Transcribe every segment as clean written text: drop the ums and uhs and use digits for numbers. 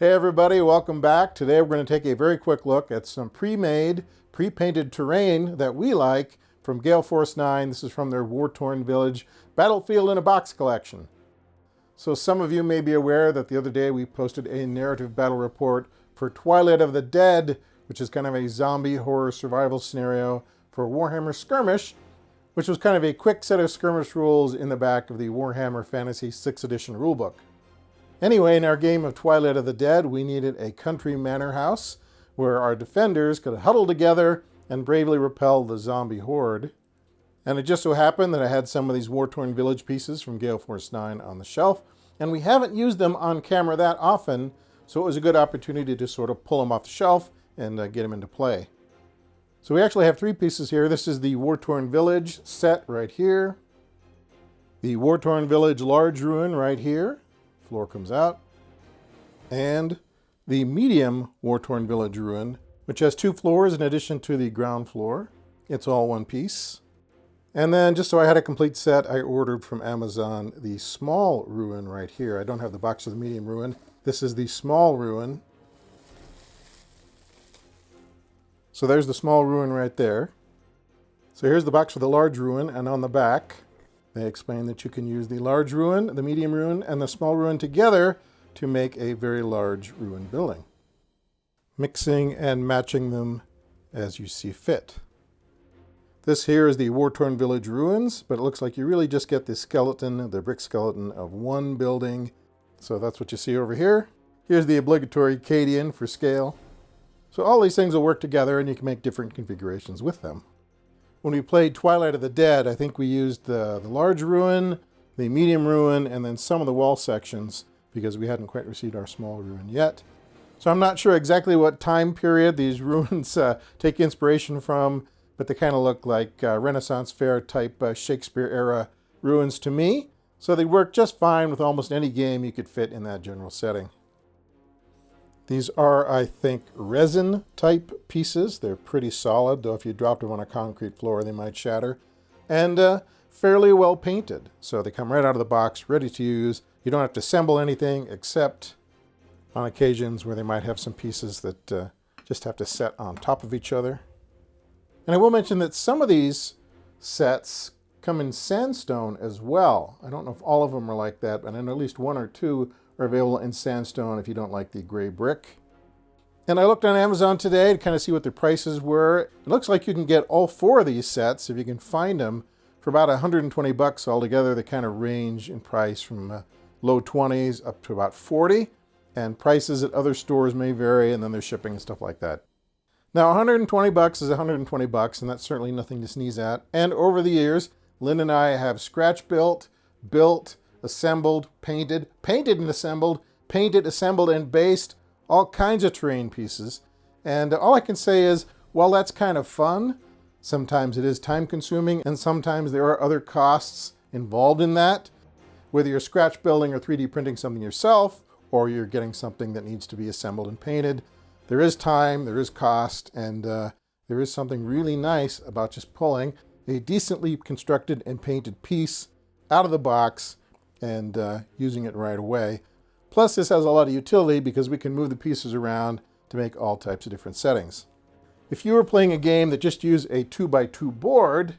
Hey everybody, welcome back. Today we're going to take a very quick look at some pre-made, pre-painted terrain that we like from Gale Force 9. This is from their Wartorn Village Battlefield in a Box collection. So some of you may be aware that the other day we posted a narrative battle report for Twilight of the Dead, which is kind of a zombie horror survival scenario for Warhammer Skirmish, which was kind of a quick set of skirmish rules in the back of the Warhammer Fantasy 6th edition rulebook. Anyway, in our game of Twilight of the Dead, we needed a country manor house where our defenders could huddle together and bravely repel the zombie horde. And it just so happened that I had some of these Wartorn Village pieces from Gale Force 9 on the shelf, and we haven't used them on camera that often, so it was a good opportunity to sort of pull them off the shelf and get them into play. So we actually have three pieces here. This is the Wartorn Village set right here, the Wartorn Village Large Ruin right here. Floor comes out, and the medium Wartorn Village Ruin, which has two floors in addition to the ground floor. It's all one piece. And then, just so I had a complete set, I ordered from Amazon the small ruin right here. I don't have the box of the medium ruin. This is the small ruin. So there's the small ruin right there. So here's the box for the large ruin, and on the back they explain that you can use the large ruin, the medium ruin, and the small ruin together to make a very large ruin building, mixing and matching them as you see fit. This here is the Wartorn Village ruins, but it looks like you really just get the skeleton, the brick skeleton of one building. So that's what you see over here. Here's the obligatory Cadian for scale. So all these things will work together and you can make different configurations with them. When we played Twilight of the Dead, I think we used the large ruin, the medium ruin, and then some of the wall sections because we hadn't quite received our small ruin yet. So I'm not sure exactly what time period these ruins take inspiration from, but they kind of look like Renaissance fair type Shakespeare era ruins to me. So they work just fine with almost any game you could fit in that general setting. These are, I think, resin type pieces. They're pretty solid, though if you dropped them on a concrete floor, they might shatter. And fairly well painted. So they come right out of the box, ready to use. You don't have to assemble anything except on occasions where they might have some pieces that just have to set on top of each other. And I will mention that some of these sets come in sandstone as well. I don't know if all of them are like that, but I know at least one or two are available in sandstone if you don't like the gray brick. And I looked on Amazon today to kind of see what the prices were. It looks like you can get all four of these sets, if you can find them, for about 120 bucks altogether. They kind of range in price from low 20s up to about 40, and prices at other stores may vary, and then there's shipping and stuff like that. Now 120 bucks is 120 bucks, and that's certainly nothing to sneeze at. And over the years, Lynn and I have scratch built, assembled, painted and assembled, painted, assembled, and based all kinds of terrain pieces. And all I can say is, while that's kind of fun, sometimes it is time consuming, and sometimes there are other costs involved in that. Whether you're scratch building or 3D printing something yourself, or you're getting something that needs to be assembled and painted, there is time, there is cost, and there is something really nice about just pulling a decently constructed and painted piece out of the box and using it right away. Plus, this has a lot of utility because we can move the pieces around to make all types of different settings. If you were playing a game that just used a 2x2 board,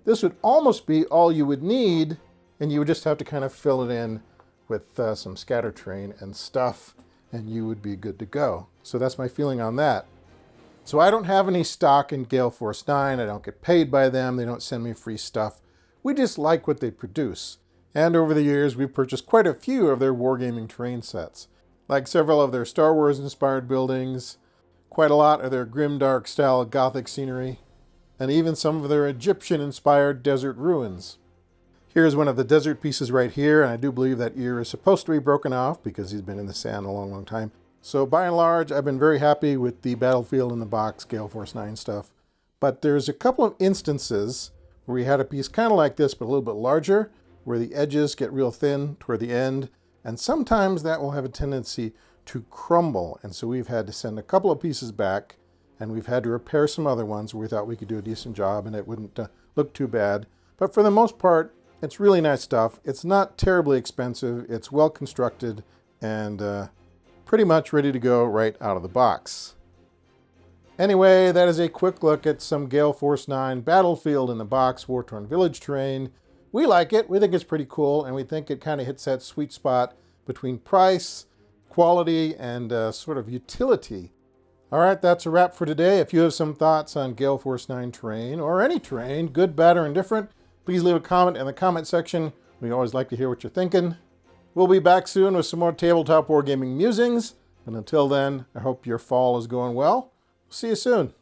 this would almost be all you would need, and you would just have to kind of fill it in with some scatter terrain and stuff, and you would be good to go. So that's my feeling on that. So I don't have any stock in Gale Force 9. I don't get paid by them. They don't send me free stuff. We just like what they produce. And over the years, we've purchased quite a few of their Wargaming terrain sets, like several of their Star Wars-inspired buildings, quite a lot of their grimdark-style Gothic scenery, and even some of their Egyptian-inspired desert ruins. Here's one of the desert pieces right here, and I do believe that ear is supposed to be broken off because he's been in the sand a long, long time. So by and large, I've been very happy with the Battlefield in the Box Gale Force 9 stuff. But there's a couple of instances where we had a piece kind of like this, but a little bit larger, where the edges get real thin toward the end, and sometimes that will have a tendency to crumble. And so we've had to send a couple of pieces back, and we've had to repair some other ones where we thought we could do a decent job and it wouldn't look too bad. But for the most part, it's really nice stuff. It's not terribly expensive. It's well constructed, and pretty much ready to go right out of the box. Anyway, that is a quick look at some Gale Force 9 Battlefield in the Box Wartorn Village terrain. We like it, we think it's pretty cool, and we think it kind of hits that sweet spot between price, quality, and sort of utility. Alright, that's a wrap for today. If you have some thoughts on Gale Force 9 terrain, or any terrain, good, bad, or indifferent, please leave a comment in the comment section. We always like to hear what you're thinking. We'll be back soon with some more tabletop wargaming musings, and until then, I hope your fall is going well. See you soon.